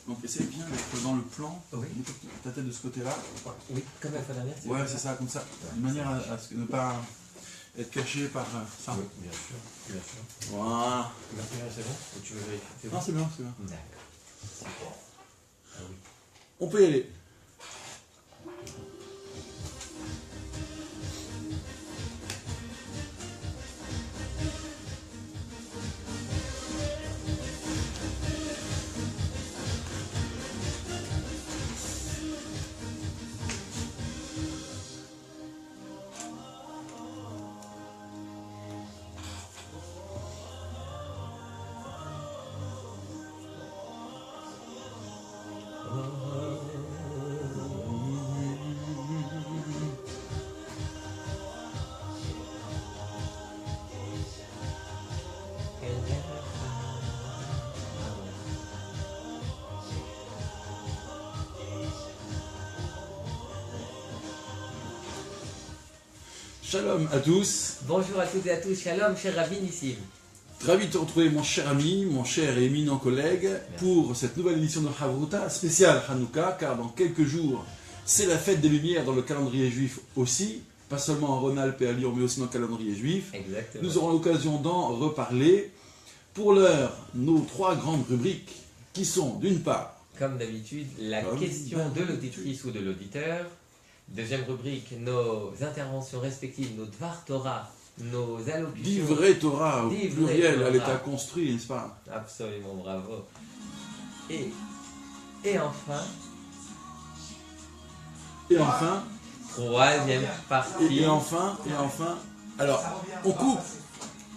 Donc essaye bien d'être dans le plan, Oui. ta tête de ce côté-là. Oui, comme la fois dernière. Ouais, c'est ça, comme ça. De manière à ce que ne pas être caché par ça. Oui, bien sûr. Bien sûr. Voilà. Maintenant, c'est bon? Ou tu veux vérifier? Non, c'est bien, c'est bien. D'accord. Super. Ah oui. On peut y aller. Shalom à tous. Bonjour à toutes et à tous. Shalom, cher Rabbi Nissim. Ravi de te retrouver, mon cher ami, mon cher et éminent collègue, pour cette nouvelle édition de Havruta spéciale Hanouka, car dans quelques jours, c'est la fête des Lumières dans le calendrier juif aussi, pas seulement en Rhône-Alpes et à Lyon, mais aussi dans le calendrier juif. Exactement. Nous aurons l'occasion d'en reparler. Pour l'heure, nos trois grandes rubriques, qui sont d'une part, Comme d'habitude, la question de l'auditrice ou de l'auditeur. Deuxième rubrique, nos interventions respectives, nos Dvar Torah, nos allocutions. Divrei Torah, au Divrei pluriel, Torah. à l'état construit, n'est-ce pas? Absolument, bravo. Et enfin, Et enfin, troisième partie. et enfin, alors, on coupe.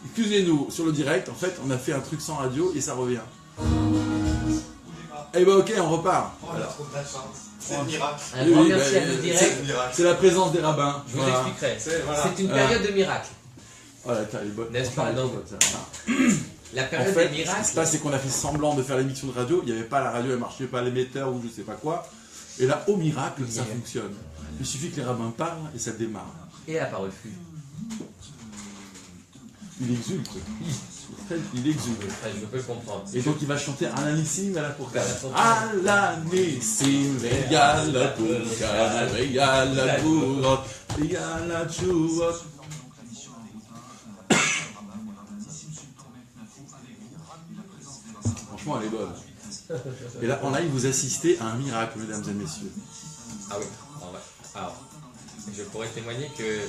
Excusez-nous, sur le direct, en fait, on a fait un truc sans radio et ça revient. Eh ben ok, on repart. Voilà. Trop de la chance. C'est le miracle. Un Oui, grand oui, merci bah, à nos C'est directs. le miracle. C'est la présence des rabbins. Je vous Voilà. expliquerai. Voilà. C'est une période de miracle. Voilà, t'as les bonnes. N'est-ce pas, franchement, non. les bonnes, ça. La En période fait, des ce qui se miracles. passe, c'est qu'on a fait semblant de faire l'émission de radio. Il n'y avait pas la radio, elle marchait pas, l'émetteur ou je sais pas quoi. Et là, au miracle, ça Yeah. fonctionne. Il suffit que les rabbins parlent et ça démarre. Et la parole fut. Il exulte. Il exulte. Je peux le comprendre. Et donc il va chanter Alanissim à la pourka. Ah, Alanissim, veya la pourka, veya la bourot, veya la tchouvot. Franchement, elle est bonne. Et là, en live, vous assistez à un miracle, mesdames et messieurs. Ah oui. Alors, je pourrais témoigner que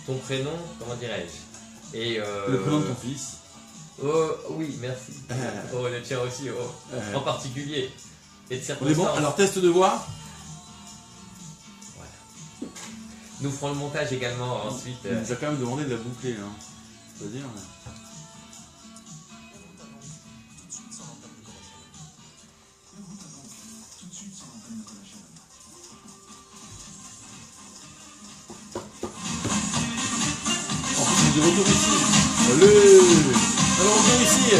ton prénom, comment dirais-je, et Le prénom de ton fils. Oh oui, merci. Oh le tien aussi, en particulier. Et de On est circonstances. bon? Alors, test de voix. Voilà. Nous ferons le montage également ensuite. Il nous a quand même demandé de la boucler, hein. C'est-à-dire. De retour ici. Allez. Alors retour ici.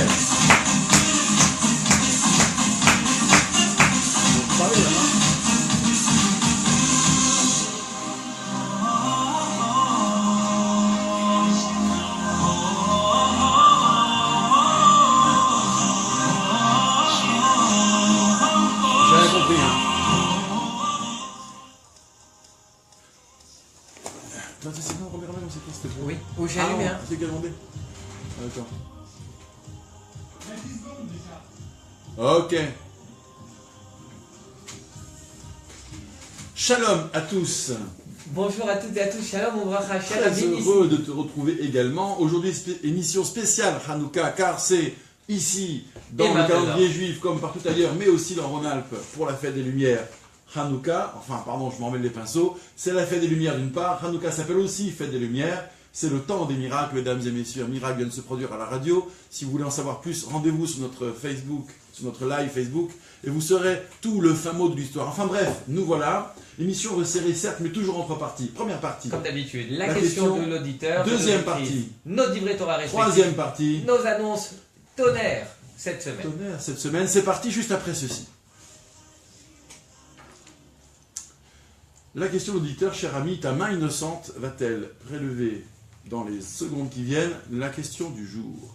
On peut parler là, non? J'ai rien compris. Hein. Non, c'est bon, remets, c'est quoi cette Oui, où j'ai allumé. Hein. C'est demandé. D'accord. Ok. Shalom à tous. Bonjour à toutes et à tous, shalom, ouvracha, Très shalom, heureux de te retrouver également. Aujourd'hui, émission spéciale Hanouka, car c'est ici, dans Et le maintenant. calendrier juif, comme partout ailleurs, mais aussi dans Rhône-Alpes, pour la fête des Lumières. Hanouka, enfin pardon, je m'en mêle les pinceaux, c'est la fête des Lumières d'une part. Hanouka s'appelle aussi fête des Lumières. C'est le temps des miracles, mesdames et messieurs. Un miracle vient de se produire à la radio. Si vous voulez en savoir plus, rendez-vous sur notre Facebook, sur notre live Facebook, et vous saurez tout le fin mot de l'histoire. Enfin bref, nous voilà. Émission resserrée, certes, mais toujours en trois parties. Première partie. Comme d'habitude, la La question question de l'auditeur. deuxième de l'auditrice, partie. Nos divrei Torah respectifs. Troisième partie. Nos annonces tonnerre cette semaine. Tonnerre, cette semaine, c'est parti juste après ceci. La question de l'auditeur, cher ami, ta main innocente va-t-elle prélever dans les secondes qui viennent la question du jour?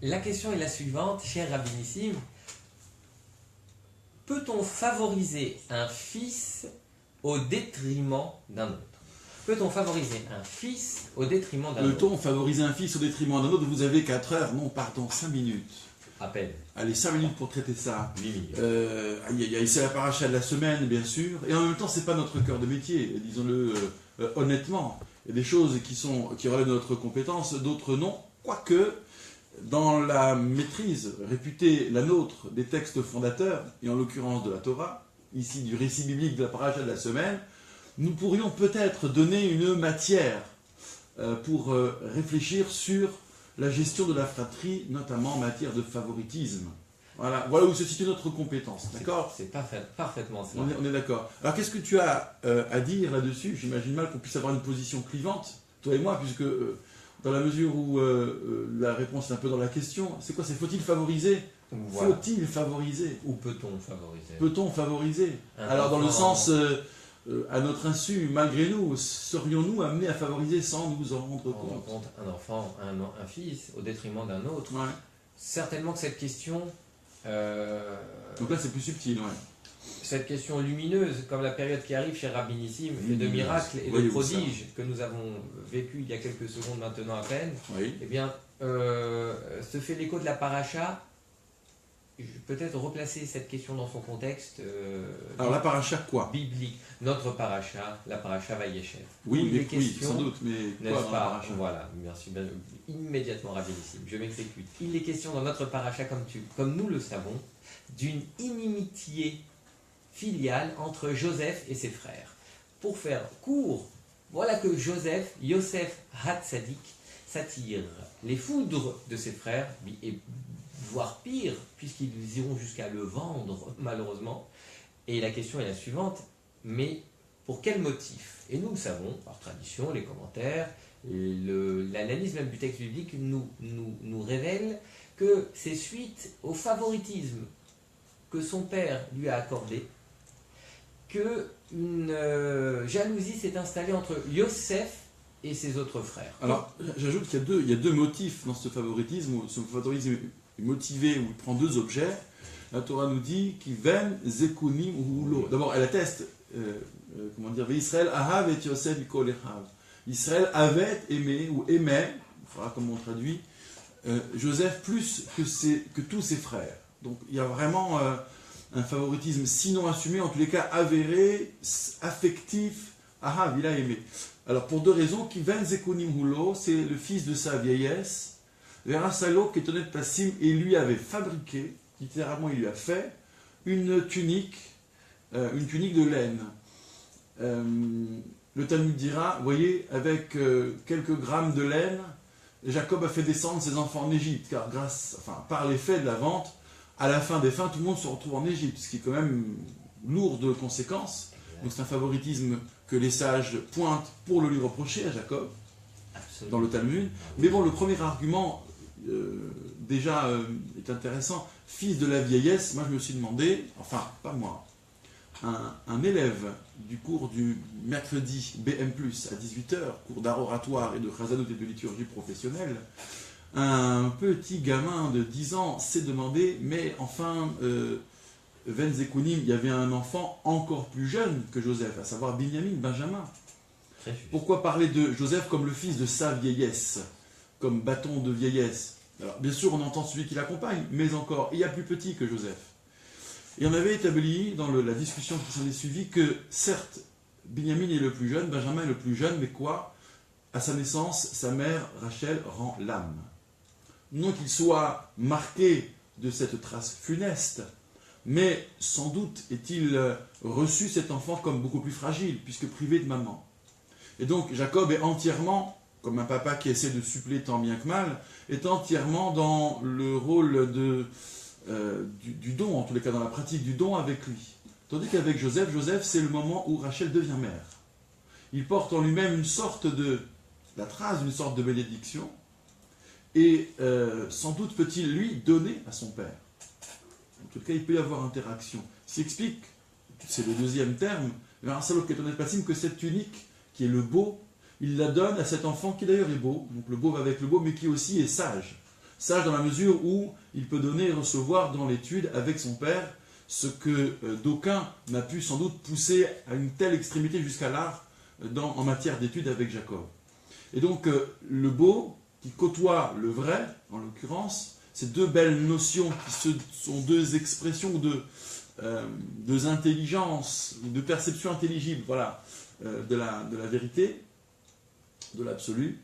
La question est la suivante, cher Rabbinissim. Peut-on favoriser un fils au détriment d'un autre? Peut-on favoriser un fils au détriment d'un autre? Peut-on favoriser un fils au détriment d'un autre? Vous avez 4 heures, non, pardon, 5 minutes. À peine. Allez, 5 minutes pour traiter ça. 8 minutes. C'est la paracha de la semaine, bien sûr. Et en même temps, c'est pas notre cœur de métier, disons-le honnêtement. Il y a des choses qui relèvent de notre compétence, d'autres non. Quoique, dans la maîtrise réputée la nôtre des textes fondateurs, et en l'occurrence de la Torah, ici du récit biblique de la paracha de la semaine, nous pourrions peut-être donner une matière pour réfléchir sur la gestion de la fratrie, notamment en matière de favoritisme. Voilà où se situe notre compétence, d'accord? C'est parfaitement ça. On est d'accord. Alors qu'est-ce que tu as à dire là-dessus? J'imagine mal qu'on puisse avoir une position clivante, toi et moi, puisque dans la mesure où la réponse est un peu dans la question, c'est quoi? C'est faut-il favoriser? Voilà. Faut-il favoriser? Ou peut-on favoriser? Peut-on favoriser? Alors dans le sens, à notre insu, malgré nous, serions-nous amenés à favoriser sans nous en rendre compte? Un enfant, un fils, au détriment d'un autre. Ouais. Certainement que cette question... Donc là c'est plus subtil, ouais. Cette question lumineuse, comme la période qui arrive chez Rabbinissim, et de miracles et de Voyez-vous prodiges que nous avons vécu il y a quelques secondes maintenant à peine, Oui. eh bien, se fait l'écho de la paracha. Je vais peut-être replacer cette question dans son contexte Alors la paracha quoi? biblique. Notre paracha, la paracha Vayeshev. Oui, Où il mais, est question, sans doute, mais n'est-ce quoi dans la pas? paracha? Voilà, merci. Immédiatement Rabbinissim, je m'exécute. Il est question dans notre paracha, comme nous le savons, d'une inimitié filiale entre Joseph et ses frères. Pour faire court, voilà que Yosef Hatzadik, s'attire les foudres de ses frères, et voire pire, puisqu'ils iront jusqu'à le vendre, malheureusement. Et la question est la suivante, mais pour quel motif? Et nous le savons, par tradition, les commentaires, l'analyse même du texte biblique nous révèle que c'est suite au favoritisme que son père lui a accordé, que une jalousie s'est installée entre Yosef et ses autres frères. Alors, j'ajoute qu'il y a deux motifs dans ce favoritisme, où ce favoritisme est motivé, où il prend deux objets. La Torah nous dit qu'il ven zekunim hulo. D'abord, elle atteste, Israël ahav et Yosef mikol echav. Israël avait aimé, ou aimait, il faudra comment on traduit, Joseph plus que tous ses frères. Donc, il y a vraiment un favoritisme, sinon assumé, en tous les cas avéré, affectif. Ahav, il a aimé. Alors, pour deux raisons, qui ven zekunim hulo, c'est le fils de sa vieillesse, Verasalo, qui est honnête passim, et lui avait fabriqué, littéralement il lui a fait, une tunique de laine. Le Talmud dira, vous voyez, avec quelques grammes de laine, Jacob a fait descendre ses enfants en Égypte, car par l'effet de la vente, à la fin des fins, tout le monde se retrouve en Égypte, ce qui est quand même lourd de conséquences. Donc c'est un favoritisme que les sages pointent pour le lui reprocher à Jacob, dans le Talmud. Mais bon, le premier argument est intéressant. Fils de la vieillesse, moi je me suis demandé, enfin pas moi, un élève du cours du mercredi BM+, à 18h, cours d'art oratoire et de chazanut et de liturgie professionnelle, un petit gamin de 10 ans s'est demandé, mais enfin, Ven Zekunim, il y avait un enfant encore plus jeune que Joseph, à savoir Benjamin. Pourquoi parler de Joseph comme le fils de sa vieillesse, comme bâton de vieillesse? Alors, bien sûr, on entend celui qui l'accompagne, mais encore, il y a plus petit que Joseph. Et on avait établi, dans la discussion qui s'en est suivie, que certes, Benjamin est le plus jeune, Benjamin est le plus jeune, mais quoi? À sa naissance, sa mère, Rachel, rend l'âme. Non qu'il soit marqué de cette trace funeste, mais sans doute est-il reçu cet enfant comme beaucoup plus fragile, puisque privé de maman. Et donc, Jacob est entièrement, comme un papa qui essaie de suppléer tant bien que mal, est entièrement dans le rôle du don, en tous les cas dans la pratique du don avec lui. Tandis qu'avec Joseph, c'est le moment où Rachel devient mère. Il porte en lui-même une sorte la trace d'une sorte de bénédiction, et sans doute peut-il lui donner à son père. En tout cas, il peut y avoir interaction. Ce qui explique, c'est le deuxième terme, que cette tunique, qui est le beau, il la donne à cet enfant qui d'ailleurs est beau, donc le beau va avec le beau, mais qui aussi est sage. Sage dans la mesure où il peut donner et recevoir dans l'étude avec son père, ce que d'aucuns n'a pu sans doute pousser à une telle extrémité jusqu'à l'art en matière d'étude avec Jacob. Et donc le beau qui côtoie le vrai, en l'occurrence, ces deux belles notions qui sont deux expressions deux intelligences, de perception intelligible, voilà, de la vérité, de l'absolu.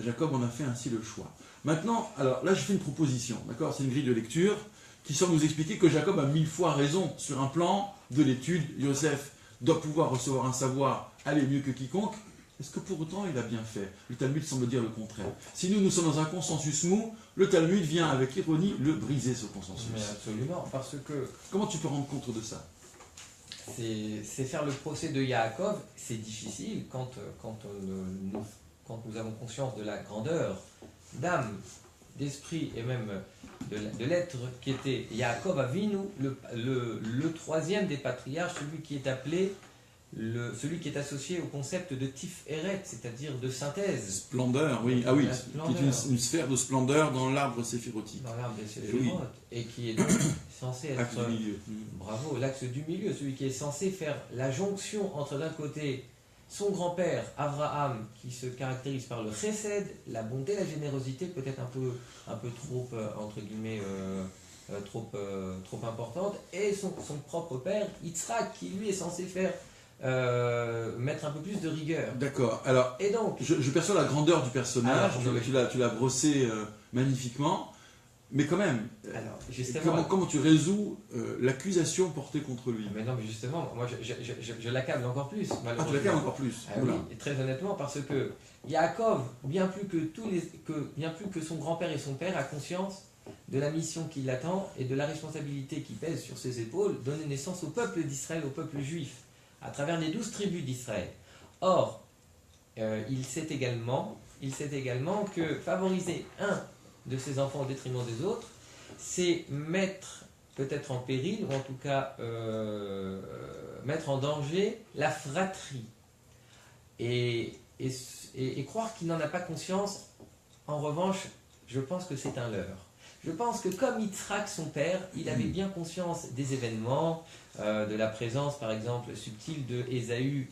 Jacob en a fait ainsi le choix. Maintenant, alors là je fais une proposition, d'accord, c'est une grille de lecture qui semble nous expliquer que Jacob a 1000 fois raison sur un plan de l'étude. Joseph doit pouvoir recevoir un savoir aller mieux que quiconque. Est-ce que pour autant il a bien fait? Le Talmud semble dire le contraire. Si nous sommes dans un consensus mou, le Talmud vient avec ironie le briser, ce consensus. Mais absolument, parce que Comment tu peux rendre compte de ça? c'est faire le procès de Yaakov, c'est difficile quand nous avons conscience de la grandeur d'âme, d'esprit et même de l'être qui était Yaakov Avinu, le troisième des patriarches, celui qui est appelé, celui qui est associé au concept de Tiferet, c'est-à-dire de synthèse. Splendeur, oui. Ah oui, Splendeur. qui est une sphère de splendeur dans l'arbre séphirotique. Dans l'arbre des Oui. Séphiroth, et qui est donc censé être... Axe du milieu. Bravo, l'axe du milieu, celui qui est censé faire la jonction entre d'un côté son grand-père Abraham, qui se caractérise par le chesed, la bonté, la générosité, peut-être un peu trop, entre guillemets, trop importante, et son propre père, Yitzhak, qui lui est censé faire mettre un peu plus de rigueur. D'accord. Alors, Et donc, je perçois la grandeur du personnage. Alors, tu l'as brossé magnifiquement. Mais quand même, alors, justement, comment tu résous l'accusation portée contre lui? mais non, mais justement, moi je l'accable encore plus. Ah, tu Malheureusement. l'accables encore plus. Ah oui, Oula. et très honnêtement, parce que Yaakov, bien plus que son grand-père et son père, a conscience de la mission qui l'attend et de la responsabilité qui pèse sur ses épaules, donner naissance au peuple d'Israël, au peuple juif, à travers les 12 tribus d'Israël. Or, il sait également que favoriser un de ses enfants au détriment des autres, c'est mettre peut-être en péril, ou en tout cas mettre en danger la fratrie. Et croire qu'il n'en a pas conscience, en revanche, je pense que c'est un leurre. Je pense que comme Yitzhak, son père, il avait bien conscience des événements, de la présence, par exemple, subtile de Ésaü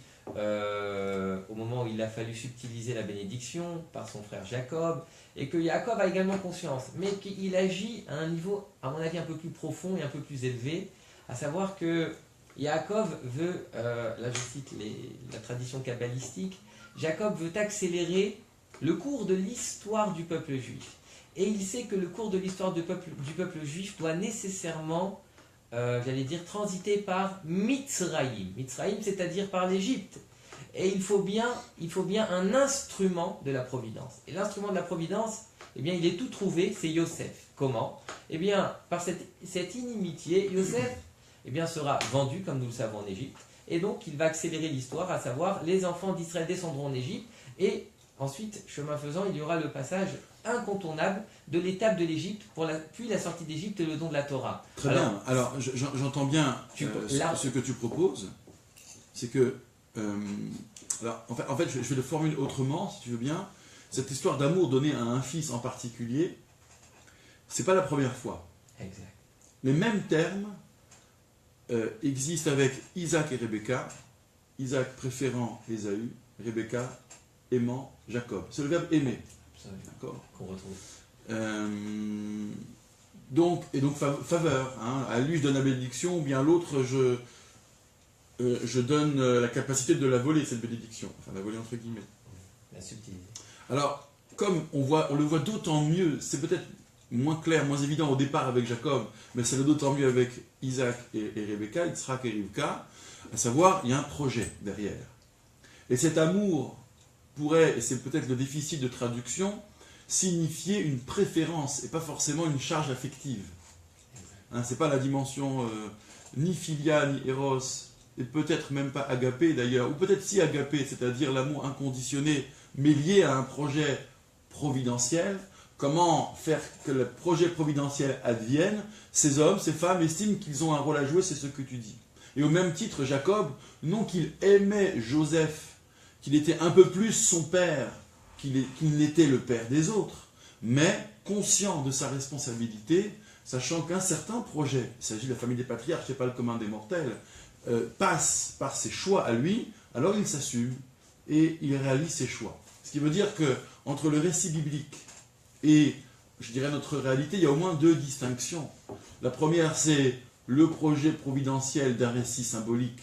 au moment où il a fallu subtiliser la bénédiction par son frère Jacob, et que Jacob a également conscience, mais qu'il agit à un niveau, à mon avis, un peu plus profond et un peu plus élevé, à savoir que Jacob veut, là je cite la tradition kabbalistique, Jacob veut accélérer le cours de l'histoire du peuple juif. Et il sait que le cours de l'histoire du peuple juif doit nécessairement, j'allais dire, transiter par Mitzraïm. Mitzraïm, c'est-à-dire par l'Égypte. Et il faut bien un instrument de la providence. Et l'instrument de la providence, eh bien, il est tout trouvé, c'est Yosef. Comment? Eh bien, par cette inimitié, Yosef sera vendu, comme nous le savons, en Égypte. Et donc, il va accélérer l'histoire, à savoir, les enfants d'Israël descendront en Égypte. Et ensuite, chemin faisant, il y aura le passage incontournable de l'étape de l'Égypte, puis la sortie d'Égypte et le don de la Torah. Très bien. Alors, j'entends bien ce que tu proposes. C'est que... alors, en fait, je vais le formuler autrement, si tu veux bien. Cette histoire d'amour donnée à un fils en particulier, c'est pas la première fois. Exact. Les mêmes termes existent avec Isaac et Rebecca. Isaac préférant Ésaü, Rebecca aimant Jacob. C'est le verbe aimer. D'accord. Qu'on retrouve. Donc faveur. Hein. À lui, je donne la bénédiction, ou bien à l'autre, je donne la capacité de la voler, cette bénédiction. Enfin, la voler entre guillemets. La subtilité. Alors, comme on le voit d'autant mieux, c'est peut-être moins clair, moins évident au départ avec Jacob, mais c'est d'autant mieux avec Isaac et Rebecca, Yitzhak et Rivka, à savoir, il y a un projet derrière. Et cet amour pourrait, et c'est peut-être le déficit de traduction, signifier une préférence et pas forcément une charge affective. Hein, c'est pas la dimension ni filia ni eros, et peut-être même pas agapé d'ailleurs, ou peut-être si agapé, c'est-à-dire l'amour inconditionné, mais lié à un projet providentiel. Comment faire que le projet providentiel advienne? Ces hommes, ces femmes estiment qu'ils ont un rôle à jouer, c'est ce que tu dis. Et au même titre, Jacob, non qu'il aimait Joseph, qu'il était un peu plus son père qu'il n'était le père des autres, mais conscient de sa responsabilité, sachant qu'un certain projet, il s'agit de la famille des patriarches, c'est pas le commun des mortels, passe par ses choix à lui, alors il s'assume et il réalise ses choix. Ce qui veut dire que entre le récit biblique et, je dirais, notre réalité, il y a au moins deux distinctions. La première, c'est le projet providentiel d'un récit symbolique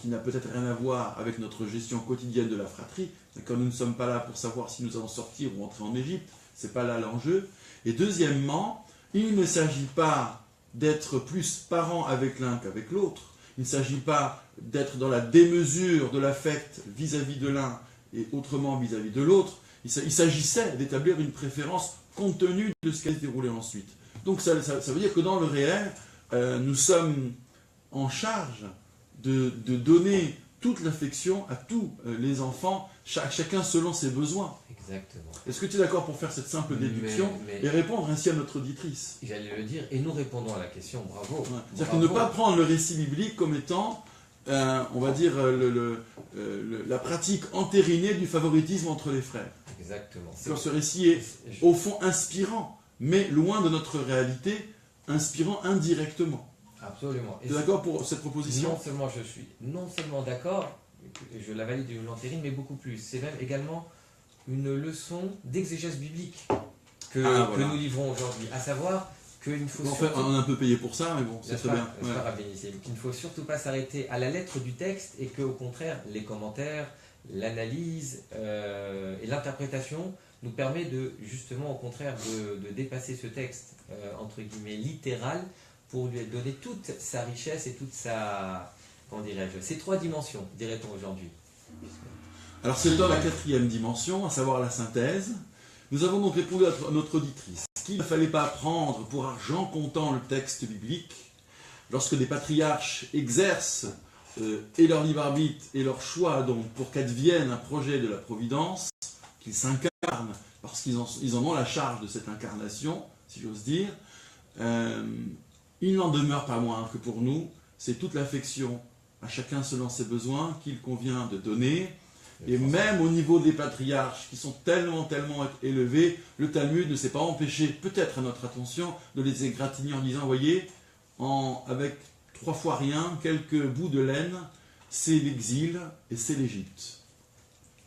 qui n'a peut-être rien à voir avec notre gestion quotidienne de la fratrie. Quand nous ne sommes pas là pour savoir si nous allons sortir ou entrer en Égypte, ce n'est pas là l'enjeu. Et deuxièmement, il ne s'agit pas d'être plus parent avec l'un qu'avec l'autre. Il ne s'agit pas d'être dans la démesure de l'affect vis-à-vis de l'un et autrement vis-à-vis de l'autre. Il s'agissait d'établir une préférence compte tenu de ce qui a été déroulé ensuite. Donc ça veut dire que dans le réel, nous sommes en charge de donner toute l'affection à tous les enfants, chacun selon ses besoins. Exactement. Est-ce que tu es d'accord pour faire cette simple déduction et répondre ainsi à notre auditrice? J'allais le dire, et nous répondons à la question, bravo. Ouais. C'est-à-dire que ne pas prendre le récit biblique comme étant, on va dire, la pratique entérinée du favoritisme entre les frères. Exactement. Quand ce récit est, au fond, inspirant, mais loin de notre réalité, inspirant indirectement. Absolument. Tu es d'accord pour cette proposition? Non seulement je suis non seulement d'accord, je la valide d'une l'entérine, mais beaucoup plus. C'est même également une leçon d'exégèse biblique que nous livrons aujourd'hui. À savoir qu'il ne faut surtout... on a un peu payé pour ça, mais bon, c'est très bien. Qu'il ne faut surtout pas s'arrêter à la lettre du texte et qu'au contraire, les commentaires, l'analyse et l'interprétation nous permet de, justement, au contraire, de dépasser ce texte, entre guillemets, littéral, pour lui donner toute sa richesse et toute sa, comment dirais-je, ces trois dimensions, dirait-on aujourd'hui. Alors c'est dans la quatrième dimension, à savoir la synthèse. Nous avons donc répondu à notre auditrice qu'il ne fallait pas prendre pour argent comptant le texte biblique lorsque des patriarches exercent et leur libre arbitre et leur choix donc pour qu'advienne un projet de la providence, qu'ils s'incarnent parce qu'ils en ont la charge de cette incarnation, si j'ose dire. Il n'en demeure pas moins que pour nous, c'est toute l'affection à chacun selon ses besoins qu'il convient de donner. Et même au niveau des patriarches qui sont tellement élevés, le Talmud ne s'est pas empêché, peut-être à notre attention, de les égratigner en disant, voyez, avec 3 fois rien, quelques bouts de laine, c'est l'exil et c'est l'Égypte.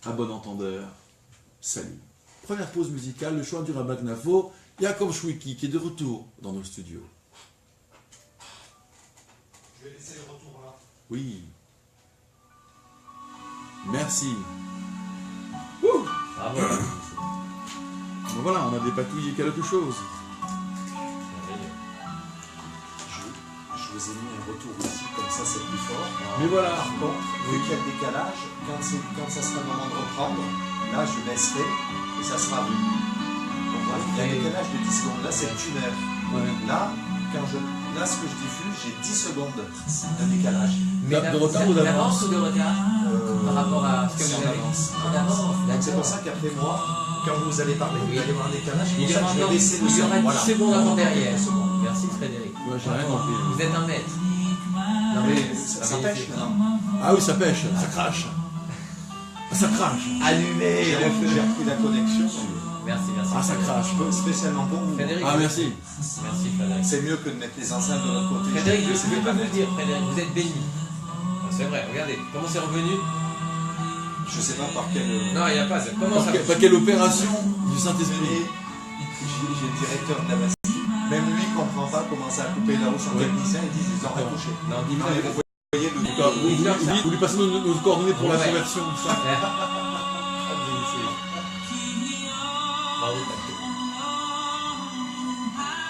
À bon entendeur, salut. Première pause musicale, le choix du Rabbin Knafo, Yaakov Shwiki qui est de retour dans nos studios. Je vais laisser le retour là. Oui. Merci. Bravo. Bon, voilà, on a dépatouillé quelque chose. Je vous ai mis un retour ici, comme ça c'est plus fort. Mais voilà. Par contre, vu qu'il y a le décalage, quand ça sera le moment de reprendre, là je laisserai et ça sera vu. Donc voilà, il y a un décalage de 10 secondes. Là c'est 1 heure. Ouais. Là, ce que je diffuse, j'ai 10 secondes de décalage. Mais De retard ou d'avance? ou de retard par rapport à ce que C'est vous en avez avance. En avance, C'est pour ça qu'après moi, quand vous allez parler, Oui. vous allez voir un décalage. Il y C'est pour ça aura, que je vais laisser le il y son. aura 10 Voilà. secondes avant derrière. 10 secondes. Merci Frédéric. Ouais, j'ai rien compris. Vous êtes un maître. Non, Mais mais ça pêche, non? Ah oui, ça pêche, ça crache. Ça crache. Allumez J'ai le feu. repris la connexion. Merci, merci. Ah, ça crache. Spécialement pour vous. Frédéric, Ah, merci. merci Frédéric. C'est mieux que de mettre les enceintes de l'autre côté. Frédéric, je C'est ne peux pas pas vous net. dire, Frédéric, vous êtes béni. C'est vrai, regardez, comment c'est revenu? Je sais pas par quel. Non, il n'y a pas, comment ça Par quelle opération du Saint-Esprit? J'ai le directeur de la Bastille. Même lui ne comprend pas comment ça a coupé là-haut son technicien. Il dit ils ont raccroché. Non, Non, dis-moi. mais vous voyez le D'accord. Vous lui passez nos coordonnées pour la Ouais. conversion. Ça. Bravo, Patrick.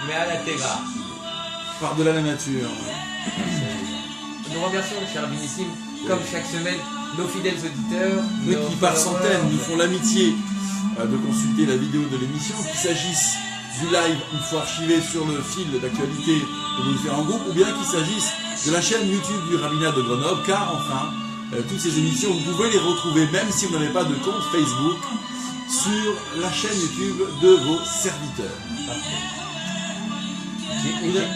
Mais à la Téra. Par-delà la nature. Nous remercions, cher Vinissime, comme chaque semaine, nos fidèles auditeurs. Oui, nos qui par followers. centaines nous font l'amitié de consulter la vidéo de l'émission, qu'il s'agisse du live une fois archivé sur le fil d'actualité de nous le faire en groupe, ou bien qu'il s'agisse de la chaîne YouTube du Rabbinat de Grenoble, car enfin, toutes ces émissions, vous pouvez les retrouver, même si vous n'avez pas de compte Facebook, sur la chaîne YouTube de vos serviteurs.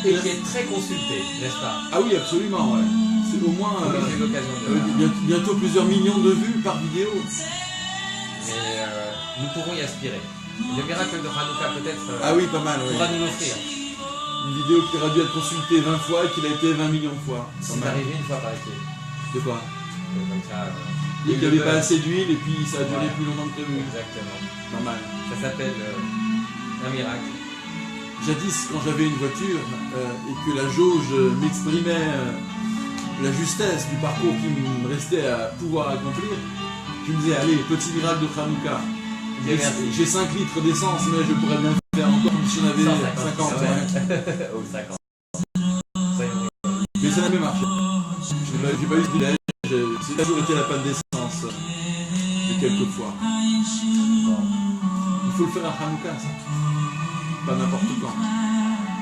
Et qui est très consulté, n'est-ce pas? Ah oui, absolument, ouais. C'est au moins Oui, j'ai eu l'occasion de le voir. bientôt plusieurs millions de vues par vidéo. Mais nous pourrons y aspirer. Le miracle de Hanouka peut-être Ah oui, pas mal, oui. pourra nous l'offrir. Une vidéo qui aurait dû être consultée 20 fois et qui a été 20 millions de fois. Pas C'est mal. arrivé une fois par été. De quoi? Comme ça. Il n'y avait pas assez d'huile et puis ça a duré Voilà. plus longtemps que prévu. Exactement. Pas mal. Ça s'appelle un miracle. Jadis, quand j'avais une voiture et que la jauge m'exprimait la justesse du parcours qui me restait à pouvoir accomplir, je me disais, allez, petit miracle de Hanouka. Dieu merci. J'ai 5 litres d'essence, mais je pourrais bien faire encore comme si j'en avais 50. ouais. Ouais. Oh, 50. Ça, Mais ça n'a jamais marché. J'ai pas eu ce délai. C'est toujours été la panne d'essence. De quelques fois. Il faut le faire à Hanouka, ça. Pas n'importe quand.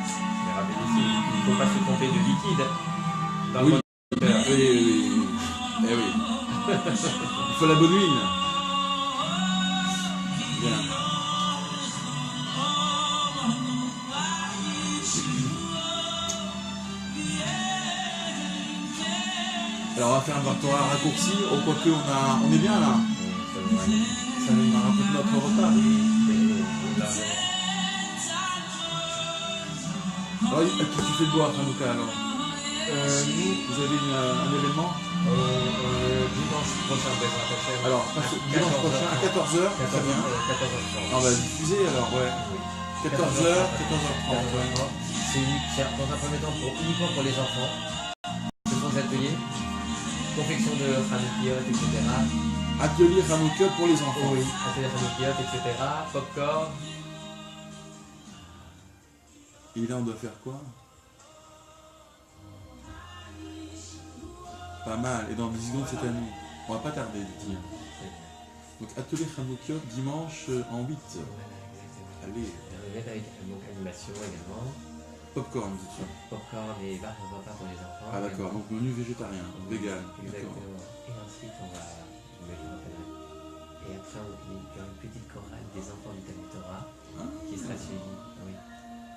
c'est rapidissime. Il ne faut pas se tromper de liquide. Dans Oui. le moteur. Oui. Eh oui. Il faut la bonne huile. Bien. Alors on va faire un Torah raccourci, au quoique on est bien là. Ça nous rapporte notre repas. Alors, à qui tu fais boire, Hanouka, alors vous avez un événement Dimanche prochain, Bezrat Hashem. Alors, dimanche prochain, à 14h, très bien. 14h30. On va diffuser alors, ouais. 14h, 14h30, ouais. C'est dans un premier temps uniquement pour les enfants. Ce sont des ateliers, confection de Hanoukiot, etc. Atelier Hanouka pour les enfants. Oui, atelier Hanoukiot, etc. Popcorn. Et là, on doit faire quoi? Pas mal. Et dans 10 secondes, c'est à nous. On va pas tarder, dit-il. Donc, atelier Hanouka dimanche en 8. Allez, Avec donc animation également. popcorn, dis-tu. Popcorn et barres de repas pour les enfants. Ah d'accord, donc menu végétarien, vegan. D'accord. Exactement. Et ensuite, on va. Et après, il y aura une petite chorale des enfants du Talmud Torah qui sera suivie. Oui.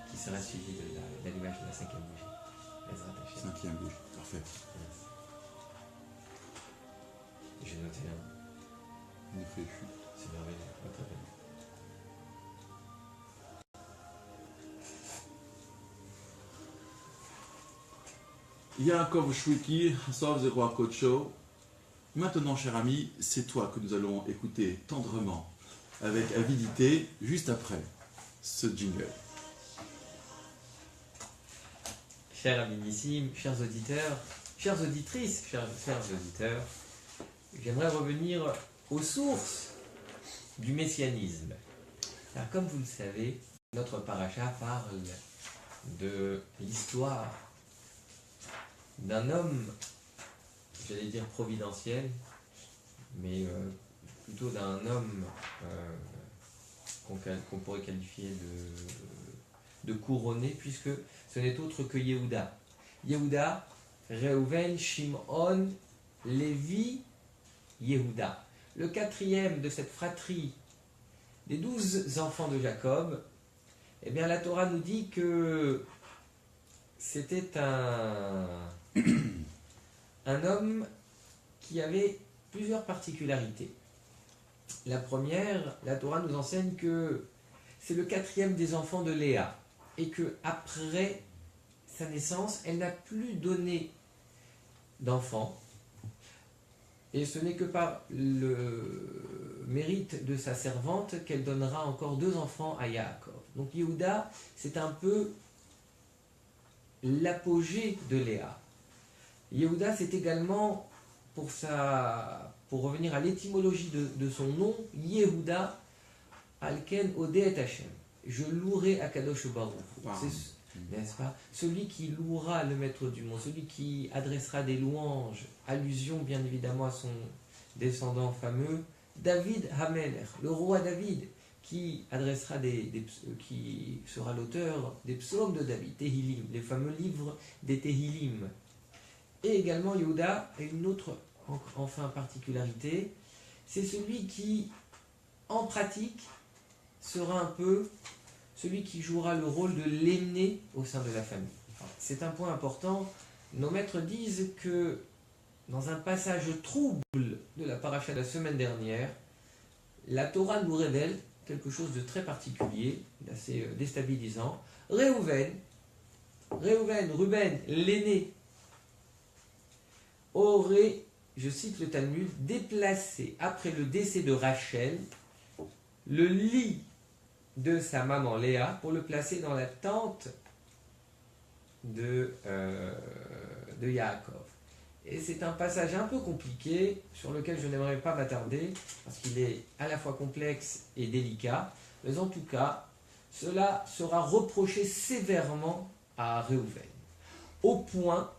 Qui sera suivie de l'allumage de la 5e bougie. Bezrat Hashem. 5e bouche, parfait. J'ai noté un. Il nous fait chute. C'est merveilleux. Très bien. Yaakov Shwiki, Sov Zero Kocho. Maintenant, cher ami, c'est toi que nous allons écouter tendrement, avec avidité, juste après ce jingle. Chers aminissimes, chers auditeurs, chères auditrices, chers auditeurs, j'aimerais revenir aux sources du messianisme. Alors, comme vous le savez, notre paracha parle de l'histoire d'un homme, j'allais dire providentiel, mais plutôt d'un homme qu'on pourrait qualifier de couronné, puisque ce n'est autre que Yehuda. Yehuda, Reuven, Shimon, Lévi, Yehuda. Le quatrième de cette fratrie des 12 enfants de Jacob, eh bien la Torah nous dit que c'était un homme qui avait plusieurs particularités. La première, la Torah nous enseigne que c'est le quatrième des enfants de Léa et que après sa naissance, elle n'a plus donné d'enfants. Et ce n'est que par le mérite de sa servante qu'elle donnera encore 2 enfants à Yaakov. Donc Yehuda, c'est un peu l'apogée de Léa. Yehuda, c'est également, pour revenir à l'étymologie de son nom, Yehuda, Alken Odeh et Hashem. Je louerai Akadosh Baruch. N'est-ce pas? Celui qui louera le maître du monde, celui qui adressera des louanges, allusion bien évidemment à son descendant fameux, David Hamelech, le roi David, qui adressera qui sera l'auteur des psaumes de David, Tehilim, les fameux livres des Tehilim. Et également Yehuda a une autre particularité, c'est celui qui, en pratique, sera un peu celui qui jouera le rôle de l'aîné au sein de la famille. C'est un point important. Nos maîtres disent que dans un passage trouble de la paracha de la semaine dernière, la Torah nous révèle quelque chose de très particulier, d'assez déstabilisant. Ruben, l'aîné, aurait, je cite le Talmud, déplacé après le décès de Rachel le lit de sa maman Léa pour le placer dans la tente de Yaakov. Et c'est un passage un peu compliqué sur lequel je n'aimerais pas m'attarder parce qu'il est à la fois complexe et délicat, mais en tout cas, cela sera reproché sévèrement à Réhouven. Au point,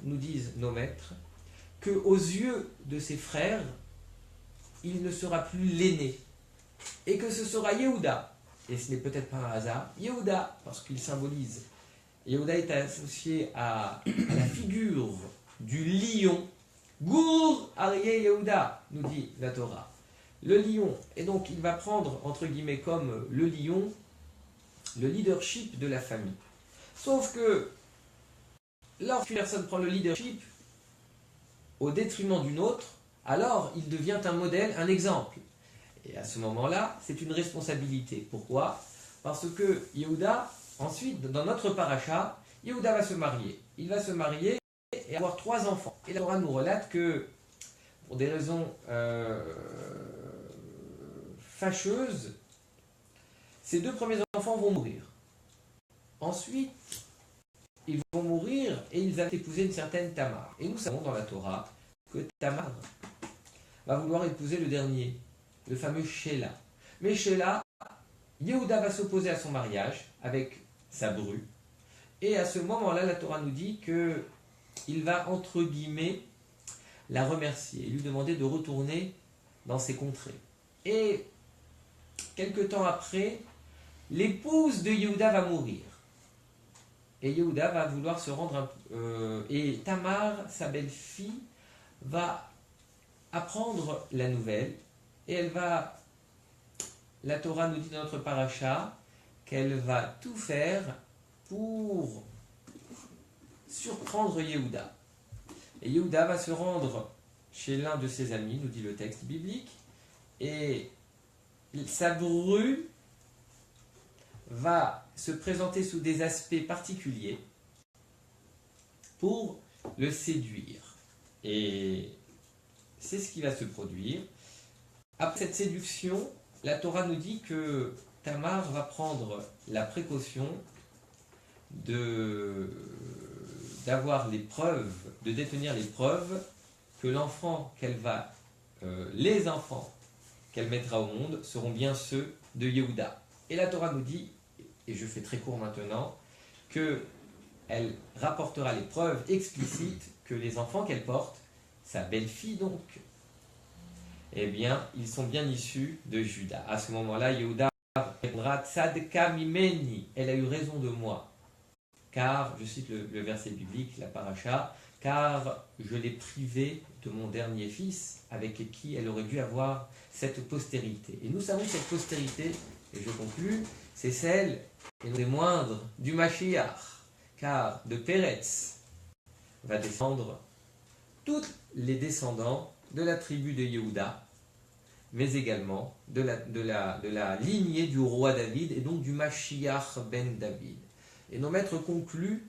nous disent nos maîtres, qu'aux yeux de ses frères, il ne sera plus l'aîné, et que ce sera Yehuda. Et ce n'est peut-être pas un hasard, Yehuda, parce qu'il symbolise. Yehuda est associé à la figure du lion. Gour Aryeh Yehuda, nous dit la Torah. Le lion, et donc il va prendre, entre guillemets, comme le lion, le leadership de la famille. Sauf que, lorsqu'une personne prend le leadership au détriment d'une autre, alors il devient un modèle, un exemple. Et à ce moment-là, c'est une responsabilité. Pourquoi? Parce que Yehuda, ensuite, dans notre paracha, Yehuda va se marier. Il va se marier et avoir 3 enfants. Et la Torah nous relate que, pour des raisons fâcheuses, ces 2 premiers enfants vont mourir. Ensuite, ils vont mourir et ils vont épouser une certaine Tamar. Et nous savons dans la Torah que Tamar va vouloir épouser le dernier, le fameux Sheila. Mais Sheila, Yehuda va s'opposer à son mariage avec sa bru. Et à ce moment-là, la Torah nous dit qu'il va, entre guillemets, la remercier et lui demander de retourner dans ses contrées. Et quelque temps après, l'épouse de Yehuda va mourir. Et Yehuda va vouloir se rendre... et Tamar, sa belle-fille, va apprendre la nouvelle. Et elle va... La Torah nous dit dans notre paracha qu'elle va tout faire pour surprendre Yehuda. Et Yehuda va se rendre chez l'un de ses amis, nous dit le texte biblique, et sa bru va se présenter sous des aspects particuliers pour le séduire. Et c'est ce qui va se produire. Après cette séduction, la Torah nous dit que Tamar va prendre la précaution d'avoir les preuves, de détenir les preuves que l'enfant qu'elle va, les enfants qu'elle mettra au monde seront bien ceux de Yehuda. Et la Torah nous dit, et je fais très court maintenant, qu'elle rapportera les preuves explicites que les enfants qu'elle porte, sa belle-fille donc, eh bien, ils sont bien issus de Juda. À ce moment-là, Yehuda répondra Tzadka mimeni, elle a eu raison de moi. Car, je cite le verset biblique, la paracha, car je l'ai privée de mon dernier fils, avec qui elle aurait dû avoir cette postérité. Et nous savons que cette postérité, et je conclus, c'est celle, et non des moindres, du Mashiach, car de Péretz va descendre tous les descendants de la tribu de Yehuda, mais également de la lignée du roi David, et donc du Mashiach ben David. Et nos maîtres concluent,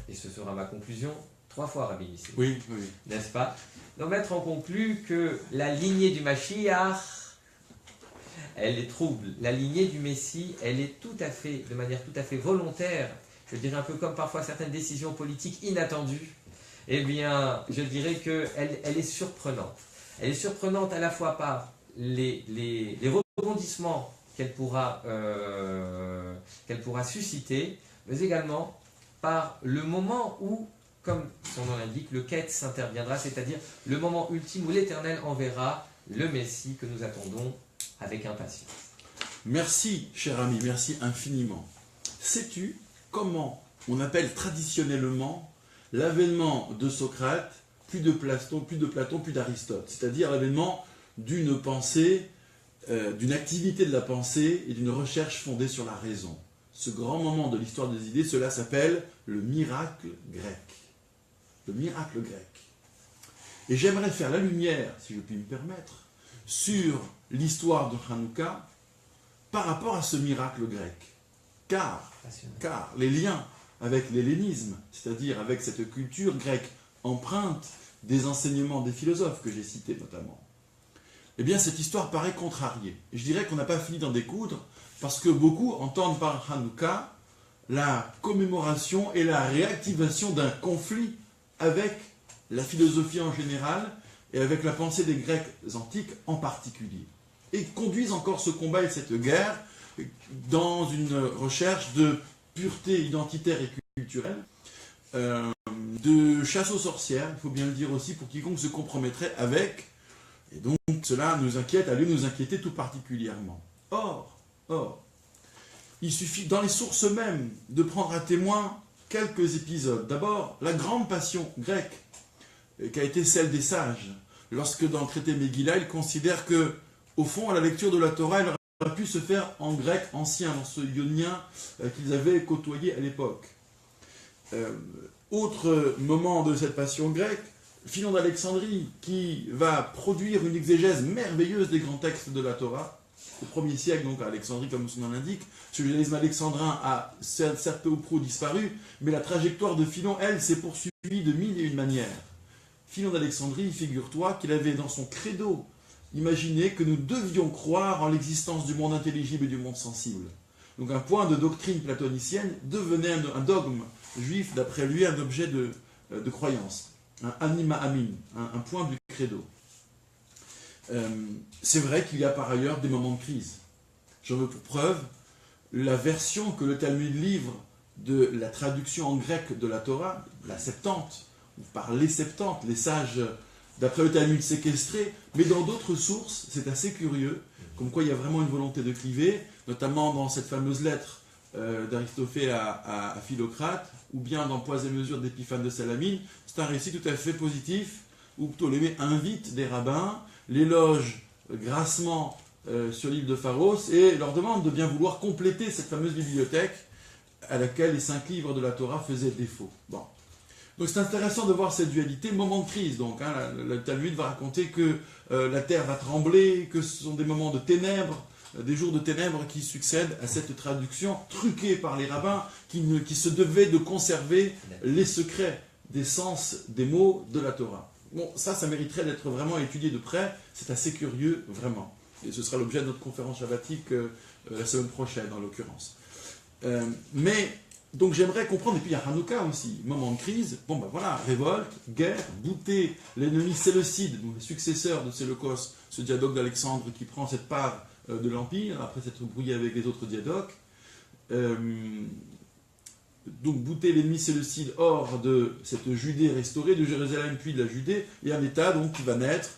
et ce sera ma conclusion, 3 fois Rabbi Nissim. Oui. N'est-ce pas? Nos maîtres ont conclu que la lignée du Mashiach, elle est trouble. La lignée du Messie, elle est de manière tout à fait volontaire, je dirais un peu comme parfois certaines décisions politiques inattendues, eh bien, je dirais qu'elle est surprenante. Elle est surprenante à la fois par les rebondissements qu'elle pourra susciter, mais également par le moment où, comme son nom l'indique, le Ketz interviendra, c'est-à-dire le moment ultime où l'Éternel enverra le Messie que nous attendons avec impatience. Merci, cher ami, merci infiniment. Sais-tu comment on appelle traditionnellement l'avènement de Socrate, puis de Platon, puis d'Aristote, c'est-à-dire l'avènement d'une pensée, d'une activité de la pensée et d'une recherche fondée sur la raison. Ce grand moment de l'histoire des idées, cela s'appelle le miracle grec. Le miracle grec. Et j'aimerais faire la lumière, si je puis me permettre, sur l'histoire de Hanouka par rapport à ce miracle grec. Car Passionnant. les liens avec l'hellénisme, c'est-à-dire avec cette culture grecque empreinte des enseignements des philosophes que j'ai cités notamment, eh bien cette histoire paraît contrariée. Et je dirais qu'on n'a pas fini d'en découdre, parce que beaucoup entendent par Hanouka la commémoration et la réactivation d'un conflit avec la philosophie en général et avec la pensée des Grecs antiques en particulier. Et conduisent encore ce combat et cette guerre dans une recherche de pureté identitaire et culturelle, de chasse aux sorcières, il faut bien le dire aussi, pour quiconque se compromettrait avec. Et donc cela nous inquiète, allait nous inquiéter tout particulièrement. Or, il suffit dans les sources mêmes de prendre à témoin quelques épisodes. D'abord, la grande passion grecque, qui a été celle des sages, lorsque dans le traité Megillah, ils considèrent que, au fond, à la lecture de la Torah, elle aurait pu se faire en grec ancien, dans ce ionien qu'ils avaient côtoyé à l'époque. Autre moment de cette passion grecque, Philon d'Alexandrie, qui va produire une exégèse merveilleuse des grands textes de la Torah, au 1er siècle, donc à Alexandrie, comme son nom l'indique. Ce judaïsme alexandrin a certes peu ou prou disparu, mais la trajectoire de Philon, elle, s'est poursuivie de mille et une manières. Philon d'Alexandrie, figure-toi qu'il avait dans son credo imaginé que nous devions croire en l'existence du monde intelligible et du monde sensible. Donc un point de doctrine platonicienne devenait un dogme juif, d'après lui, un objet de croyance, un anima amin, un point du credo. C'est vrai qu'il y a par ailleurs des moments de crise. J'en veux pour preuve la version que le Talmud livre de la traduction en grec de la Torah, la Septante, ou par les Septantes, les sages, d'après le Talmud séquestrés, mais dans d'autres sources, c'est assez curieux, comme quoi il y a vraiment une volonté de cliver, notamment dans cette fameuse lettre d'Aristophée à Philocrate, ou bien dans Poids et Mesures d'Épiphane de Salamine. C'est un récit tout à fait positif, où Ptolémée invite des rabbins, l'éloge grassement sur l'île de Pharos, et leur demande de bien vouloir compléter cette fameuse bibliothèque à laquelle les 5 livres de la Torah faisaient défaut. Bon. Donc c'est intéressant de voir cette dualité, moment de crise donc. Le Talmud va raconter que la terre va trembler, que ce sont des moments de ténèbres, des jours de ténèbres qui succèdent à cette traduction truquée par les rabbins qui se devaient de conserver les secrets des sens des mots de la Torah. Bon, ça mériterait d'être vraiment étudié de près, c'est assez curieux, vraiment. Et ce sera l'objet de notre conférence shabbatique la semaine prochaine, en l'occurrence. Mais, donc j'aimerais comprendre, et puis il y a Hanouka aussi, moment de crise, bon ben voilà, révolte, guerre, bouter l'ennemi séleucide, donc les successeurs de Séleucos, ce diadoque d'Alexandre qui prend cette part de l'Empire, après s'être brouillé avec les autres diadoques. Donc bouter l'ennemi séleucide hors de cette Judée restaurée, de Jérusalem puis de la Judée, et un État donc qui va naître,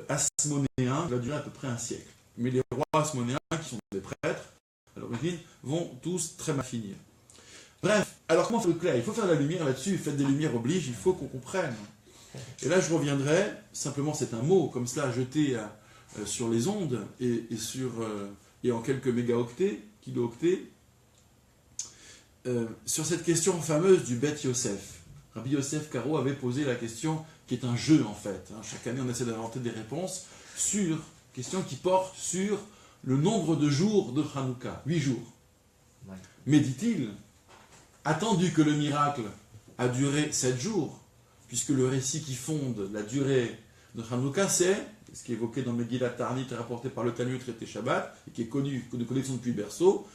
hasmonéen, qui va durer à peu près un siècle. Mais les rois hasmonéens, qui sont des prêtres, à l'origine, vont tous très mal finir. Bref, alors comment faire le clair? Il faut faire de la lumière là-dessus, faites des lumières oblige, il faut qu'on comprenne. Et là je reviendrai, simplement c'est un mot comme cela jeté sur les ondes, et en quelques mégaoctets, kilooctets, sur cette question fameuse du Bet Yosef. Rabbi Yosef Karo avait posé la question qui est un jeu en fait. Chaque année on essaie d'inventer des réponses sur question qui porte sur le nombre de jours de Hanouka, 8 jours. Ouais. Mais dit-il, attendu que le miracle a duré 7 jours, puisque le récit qui fonde la durée de Hanouka, c'est ce qui est évoqué dans Megillat Ta'anit, rapporté par le Talmud traité Shabbat, et qui est connu, que nous connaissons depuis le berceau.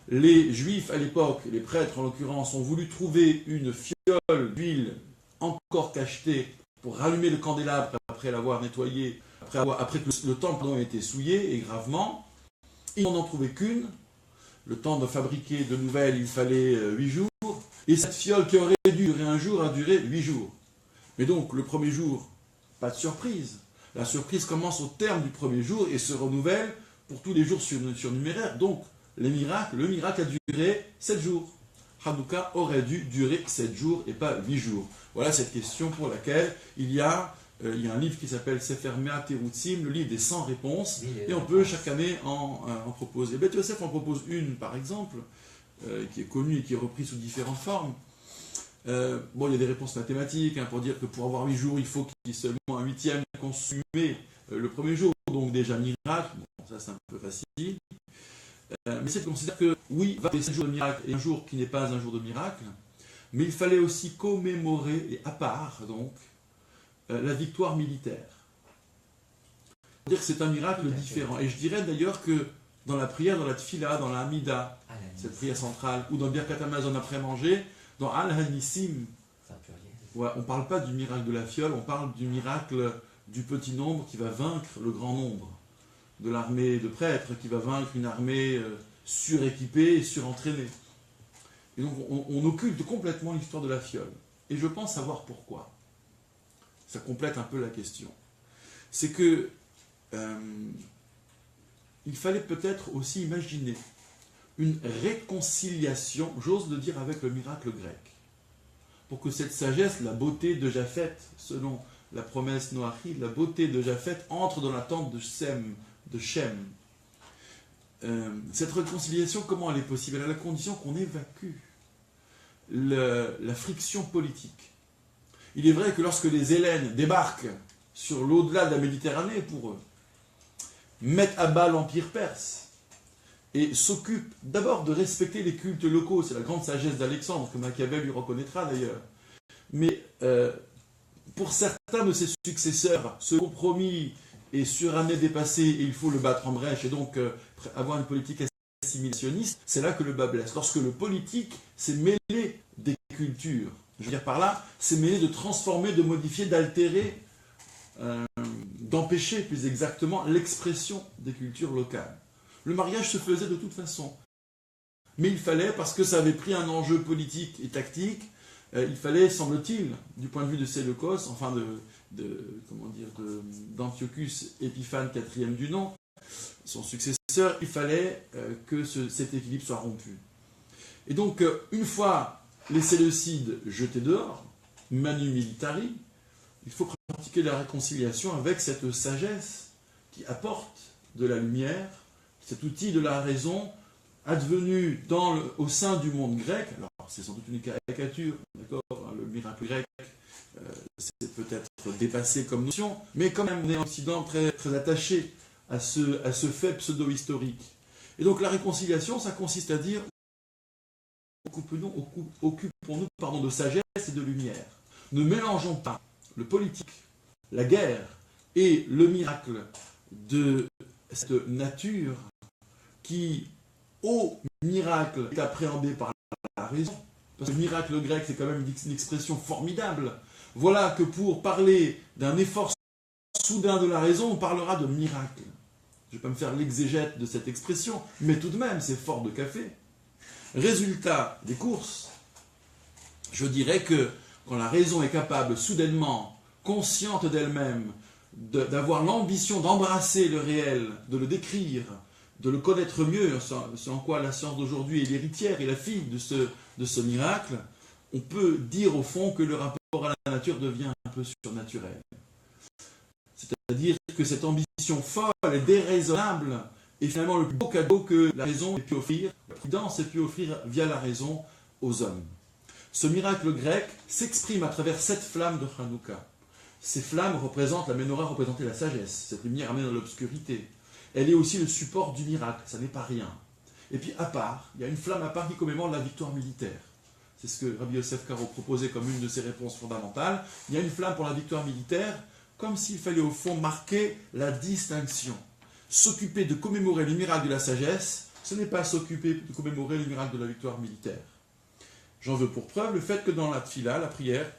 Les Juifs à l'époque, les prêtres en l'occurrence, ont voulu trouver une fiole d'huile encore cachetée pour rallumer le candélabre après l'avoir nettoyé, après que le temple ait été souillé et gravement. Ils n'en ont trouvé qu'une. Le temps de fabriquer de nouvelles, il fallait 8 jours. Et cette fiole qui aurait dû durer un jour a duré 8 jours. Mais donc, le premier jour, pas de surprise. La surprise commence au terme du premier jour et se renouvelle pour tous les jours surnuméraires. Donc, le miracle a duré 7 jours. Hanouka aurait dû durer 7 jours et pas 8 jours. Voilà cette question pour laquelle il y a un livre qui s'appelle Sefer Mea Terutzim, le livre des 100 réponses, et on peut chaque année en proposer. Bet Yosef en propose une, par exemple, qui est connue et qui est reprise sous différentes formes. Il y a des réponses mathématiques, pour dire que pour avoir 8 jours, il faut qu'il y ait seulement un 8e consumé le premier jour, donc déjà miracle, bon, ça c'est un peu facile. Mais c'est considère que, oui, il va y avoir 7 jours de miracle et un jour qui n'est pas un jour de miracle, mais il fallait aussi commémorer, et à part donc, la victoire militaire. C'est-à-dire que c'est un miracle différent. Et je dirais d'ailleurs que dans la prière, dans la tfila, dans la Hamida, cette prière centrale, ou dans Birkat Hamazon après manger, dans Al-Hanissim, ouais, on ne parle pas du miracle de la fiole, on parle du miracle du petit nombre qui va vaincre le grand nombre, de l'armée de prêtres qui va vaincre une armée suréquipée et surentraînée. Et donc on occulte complètement l'histoire de la fiole. Et je pense savoir pourquoi. Ça complète un peu la question. C'est que il fallait peut-être aussi imaginer une réconciliation, j'ose le dire, avec le miracle grec. Pour que cette sagesse, la beauté de Japhet, selon la promesse Noachi, la beauté de Japhet entre dans la tente de Shem. Cette réconciliation, comment elle est possible? Elle a la condition qu'on évacue la friction politique. Il est vrai que lorsque les Hellènes débarquent sur l'au-delà de la Méditerranée pour eux, mettent à bas l'Empire perse et s'occupent d'abord de respecter les cultes locaux, c'est la grande sagesse d'Alexandre, que Machiavel lui reconnaîtra d'ailleurs. Mais pour certains de ses successeurs, ce compromis est suranné, dépassé, et il faut le battre en brèche, et donc avoir une politique assimilationniste, c'est là que le bas blesse. Lorsque le politique s'est mêlé des cultures, je veux dire par là, s'est mêlé de transformer, de modifier, d'altérer, d'empêcher plus exactement l'expression des cultures locales. Le mariage se faisait de toute façon. Mais il fallait, parce que ça avait pris un enjeu politique et tactique, il fallait, semble-t-il, du point de vue de Séleucos, enfin d'Antiochus Épiphane IV du nom, son successeur, il fallait que cet équilibre soit rompu. Et donc, une fois les Séleucides jetés dehors, manu militari, il faut pratiquer la réconciliation avec cette sagesse qui apporte de la lumière, cet outil de la raison advenu au sein du monde grec. Alors, c'est sans doute une caricature, d'accord, le miracle grec, c'est peut-être dépassé comme notion, mais quand même, on est en Occident très, très attaché à ce fait pseudo-historique. Et donc, la réconciliation, ça consiste à dire occupons-nous de sagesse et de lumière. Ne mélangeons pas le politique, la guerre et le miracle de cette nature qui, au miracle, est appréhendé par la raison. Parce que le miracle grec, c'est quand même une expression formidable. Voilà que pour parler d'un effort soudain de la raison, on parlera de miracle. Je ne vais pas me faire l'exégète de cette expression, mais tout de même, c'est fort de café. Résultat des courses, je dirais que quand la raison est capable, soudainement, consciente d'elle-même, d'avoir l'ambition d'embrasser le réel, de le décrire, de le connaître mieux, ce en quoi la science d'aujourd'hui est l'héritière et la fille de ce miracle, on peut dire au fond que le rapport à la nature devient un peu surnaturel. C'est-à-dire que cette ambition folle et déraisonnable est finalement le plus beau cadeau que la raison ait pu offrir, la prudence ait pu offrir via la raison aux hommes. Ce miracle grec s'exprime à travers 7 flammes de Hanouka. Ces flammes représentent, la menorah représentait la sagesse, cette lumière amène dans l'obscurité. Elle est aussi le support du miracle, ça n'est pas rien. Et puis à part, il y a une flamme à part qui commémore la victoire militaire. C'est ce que Rabbi Yosef Karo proposait comme une de ses réponses fondamentales. Il y a une flamme pour la victoire militaire, comme s'il fallait au fond marquer la distinction. S'occuper de commémorer le miracle de la sagesse, ce n'est pas s'occuper de commémorer le miracle de la victoire militaire. J'en veux pour preuve le fait que dans la tfila, la prière,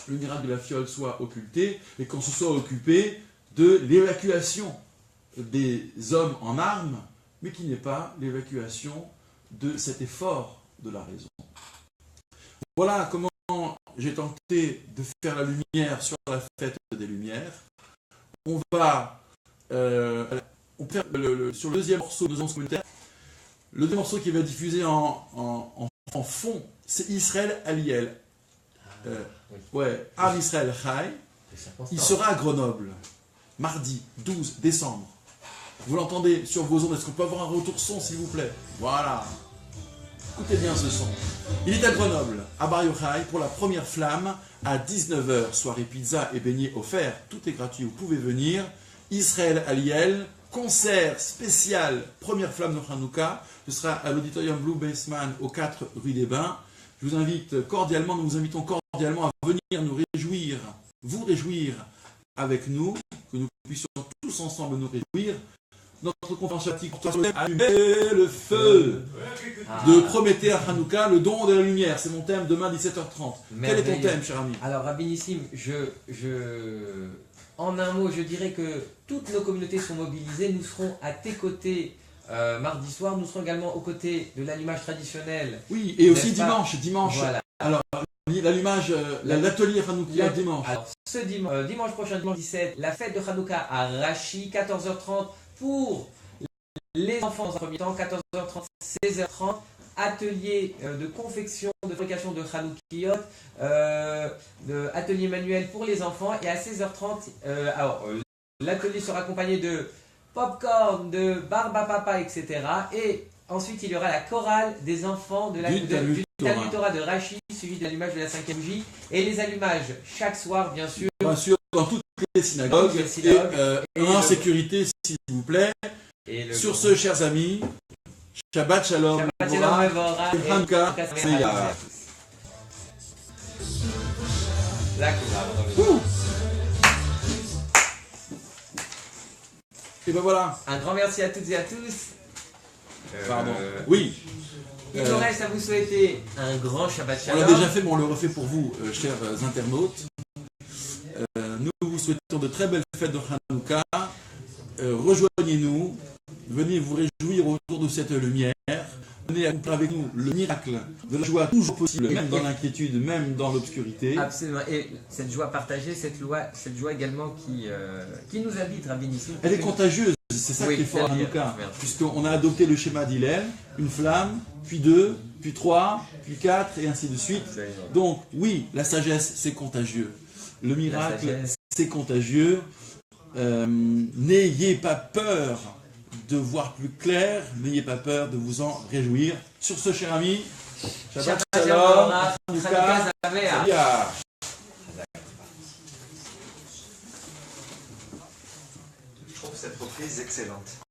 le miracle de la fiole soit occulté et qu'on se soit occupé de l'évacuation des hommes en armes, mais qui n'est pas l'évacuation de cet effort de la raison. Voilà comment j'ai tenté de faire la lumière sur la fête des Lumières. On va faire sur le deuxième morceau de nos commentaires. Le deuxième morceau qui va diffuser en fond, c'est Israël Aliel. Ouais, Am Israël Chai. Il sera à Grenoble, mardi 12 décembre. Vous l'entendez sur vos ondes. Est-ce qu'on peut avoir un retour son, s'il vous plaît? Voilà. Écoutez bien ce son. Il est à Grenoble, à Bar Yochai, pour la première flamme, à 19h. Soirée pizza et beignets offerts. Tout est gratuit, vous pouvez venir. Israël Aliel, concert spécial, première flamme de Hanouka. Ce sera à l'auditorium Blue Baseman au 4 rue des Bains. Je vous invite cordialement, nous vous invitons cordialement à venir nous réjouir, vous réjouir avec nous, que nous puissions tous ensemble nous réjouir. Notre conférence pratique allumer le feu de Prométhée à Hanouka, le don de la lumière. C'est mon thème demain 17h30. Quel est ton thème, cher ami? Alors, Rabbi Nissim, en un mot, je dirais que toutes nos communautés sont mobilisées. Nous serons à tes côtés mardi soir. Nous serons également aux côtés de l'allumage traditionnel. Oui, et aussi dimanche. Voilà. Alors, l'allumage, l'atelier Hanouka dimanche. Alors, ce dimanche prochain, dimanche 17, la fête de Hanouka à Rachi, 14h30 pour les enfants en premier temps, 14h30, 16h30. Atelier de confection, de fabrication de Hanoukiyot, atelier manuel pour les enfants, et à 16h30, l'atelier sera accompagné de popcorn, de barbe à papa, etc. Et ensuite il y aura la chorale des enfants du Talmud Torah de Rachi, suivi de l'allumage de la 5e bougie, et les allumages chaque soir, bien sûr. Bien sûr, dans toutes les synagogues, et en sécurité, s'il vous plaît. Sur ce, chers amis, Shabbat Shalom, Hanouka, Seya. Et ben voilà. Un grand merci à toutes et à tous. Pardon. Oui. Il nous reste à vous souhaiter un grand Shabbat On Shalom. l'a déjà fait, mais on le refait pour vous, chers internautes. Nous vous souhaitons de très belles fêtes de Hanouka. Rejoignez-nous. Venez vous réjouir autour de cette lumière. Venez accomplir avec nous le miracle de la joie toujours possible, même dans l'inquiétude, même dans l'obscurité. Absolument. Et cette joie partagée, cette joie également qui nous habite, Rabbi Nissim. Elle est contagieuse, c'est ça qui est fort à Hanouka. Puisqu'on a adopté le schéma d'Hillel, une flamme, puis 2, puis 3, puis 4, et ainsi de suite. Donc oui, la sagesse, c'est contagieux. Le miracle, c'est contagieux. N'ayez pas peur de voir plus clair, n'ayez pas peur de vous en réjouir. Sur ce, cher ami, Shabbat Shalom, Hanouka, Seya. Je trouve cette reprise excellente.